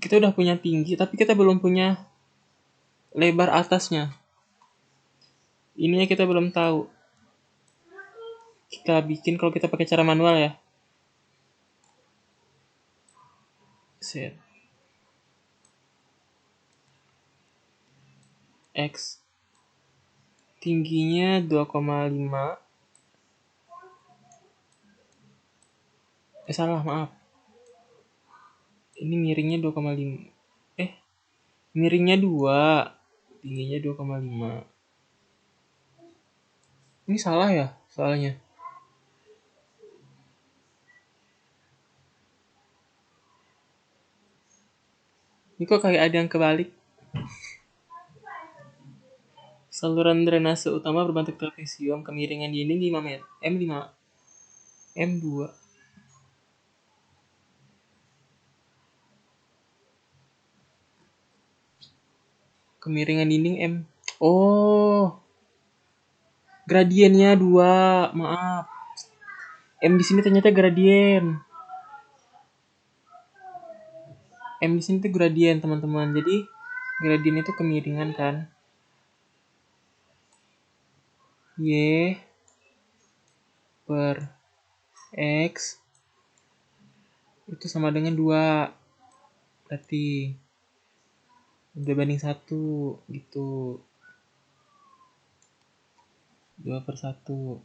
kita udah punya tinggi, tapi kita belum punya lebar atasnya. Ininya kita belum tahu. Kita bikin kalau kita pakai cara manual ya. Set. X. Tingginya 2,5. Salah, maaf. Ini miringnya 2,5. Miringnya 2. Tingginya 2,5. Ini salah ya soalnya. Ini kok kayak ada yang kebalik. Saluran drainase utama berbentuk trapesium, kemiringan dinding 5 meter. M5. M2. Kemiringan dinding M. Oh. Gradiennya 2. Maaf. M di sini ternyata gradien. M di sini tuh gradien, teman-teman. Jadi gradien itu kemiringan kan. Y per X itu sama dengan 2. Berarti 2/1 gitu. 2/1.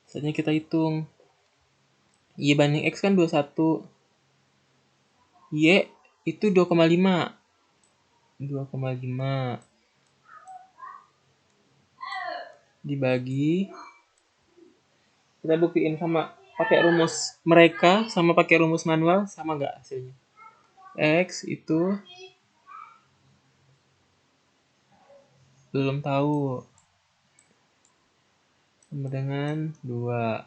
Selanjutnya kita hitung. Y banding X kan 21. Y itu 2,5. 2,5 dibagi, kita buktiin sama pakai rumus mereka sama pakai rumus manual sama nggak hasilnya. X itu belum tahu, sama dengan 2.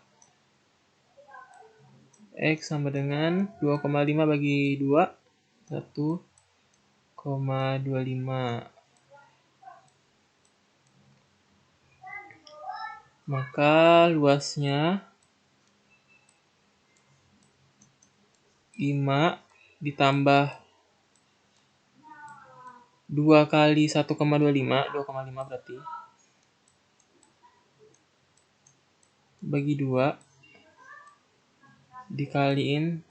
X sama dengan 2,5 bagi 2, 1,25. Maka luasnya 5 ditambah 2 kali 1,25, 2,5 berarti. Bagi 2 dikaliin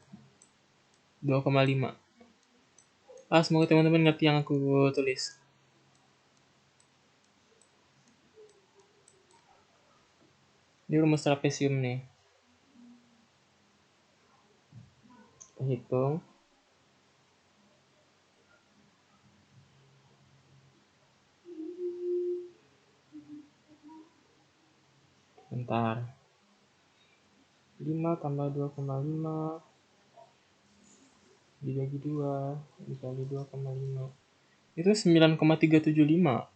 2,5. Semoga teman-teman ngerti yang aku tulis. Ini rumus trapesium nih. Kita hitung. Bentar. 5 tambah 2,5 dibagi 2 dikali 2,5. Itu 9,375.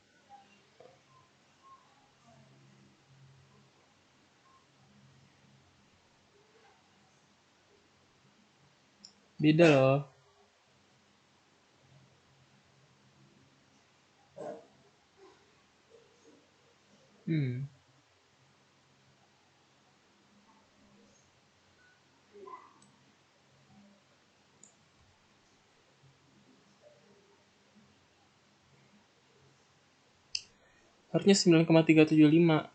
Beda loh. Harusnya 9,375.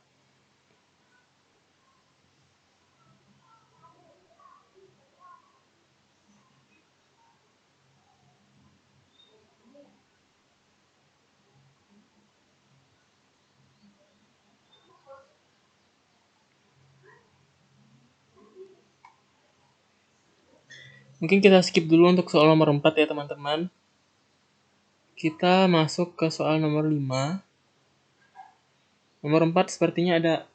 Mungkin kita skip dulu untuk soal nomor 4 ya teman-teman. Kita masuk ke soal nomor 5. Nomor 4 sepertinya ada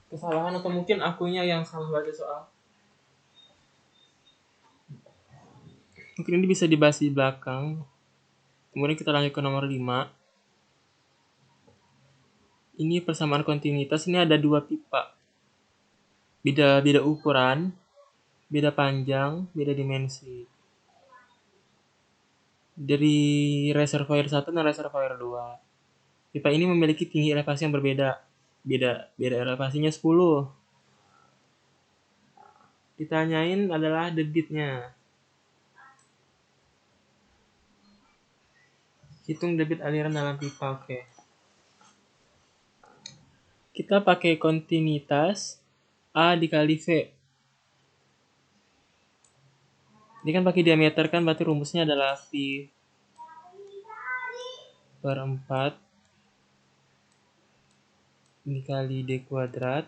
kesalahan atau mungkin akunya yang salah baca soal. Mungkin ini bisa dibahas di belakang. Kemudian kita lanjut ke nomor 5. Ini persamaan kontinuitas, ini ada 2 pipa. Beda ukuran, beda panjang, beda dimensi. Dari reservoir 1 dan reservoir 2. Pipa ini memiliki tinggi elevasi yang berbeda. Beda elevasinya 10. Ditanyain adalah debitnya. Hitung debit aliran dalam pipa, oke. Kita pakai kontinuitas A dikali V. Ini kan pakai diameter kan, berarti rumusnya adalah V per 4 dikali D kuadrat.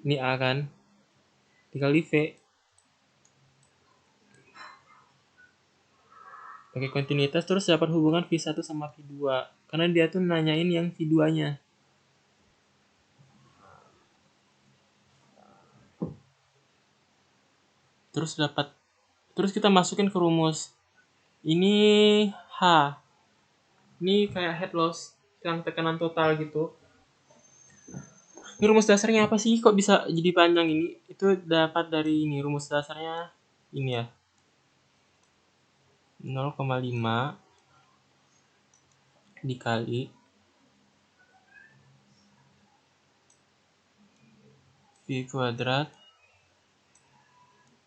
Ini A kan, dikali V. Pakai kontinuitas terus dapat hubungan V1 sama V2. Karena dia tuh nanyain yang V2-nya. Terus kita masukin ke rumus. Ini H. Ini kayak head loss, yang tekanan total gitu. Ini rumus dasarnya apa sih? Kok bisa jadi panjang ini? Itu dapat dari ini, rumus dasarnya ini ya. 0,5 dikali V kuadrat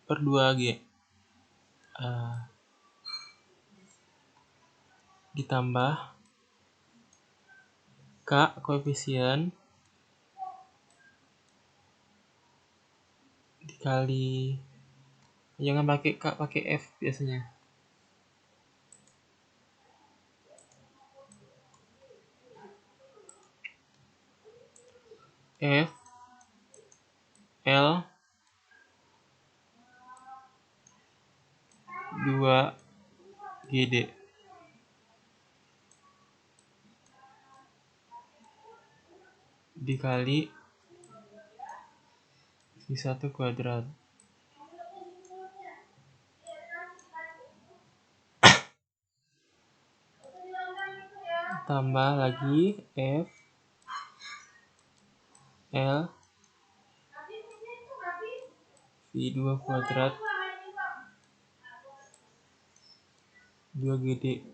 per 2G. Ditambah K koefisien dikali, jangan pakai K, pakai F biasanya. F L 2 GD dikali V1 kuadrat. Tambah lagi F L V2 kuadrat 2GD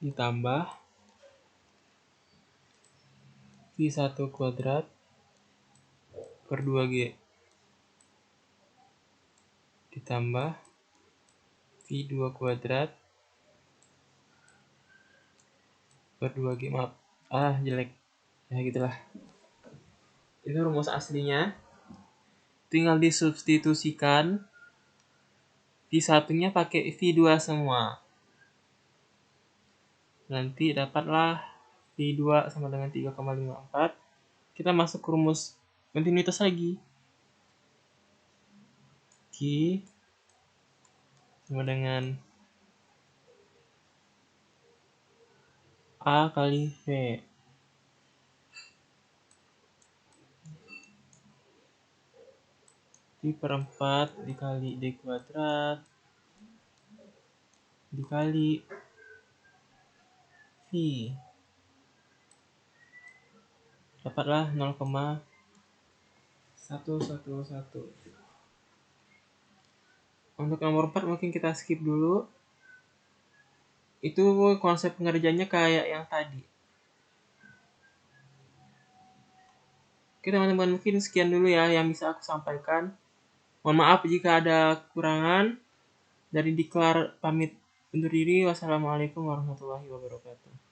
ditambah V1 kuadrat per 2G ditambah V2 kuadrat per 2G. Maaf, jelek ya, gitulah. Itu rumus aslinya, tinggal disubstitusikan. V1-nya pakai V2 semua, nanti dapatlah V2 sama dengan 3,54. Kita masuk ke rumus kontinuitas lagi. Q sama dengan A kali V. V per 4 dikali D kuadrat dikali V. Dapatlah 0,111. Untuk nomor 4 mungkin kita skip dulu. Itu konsep pengerjaannya kayak yang tadi. Oke teman-teman, mungkin sekian dulu ya yang bisa aku sampaikan. Mohon maaf jika ada kekurangan. Dari Diklar pamit undur diri. Wassalamualaikum warahmatullahi wabarakatuh.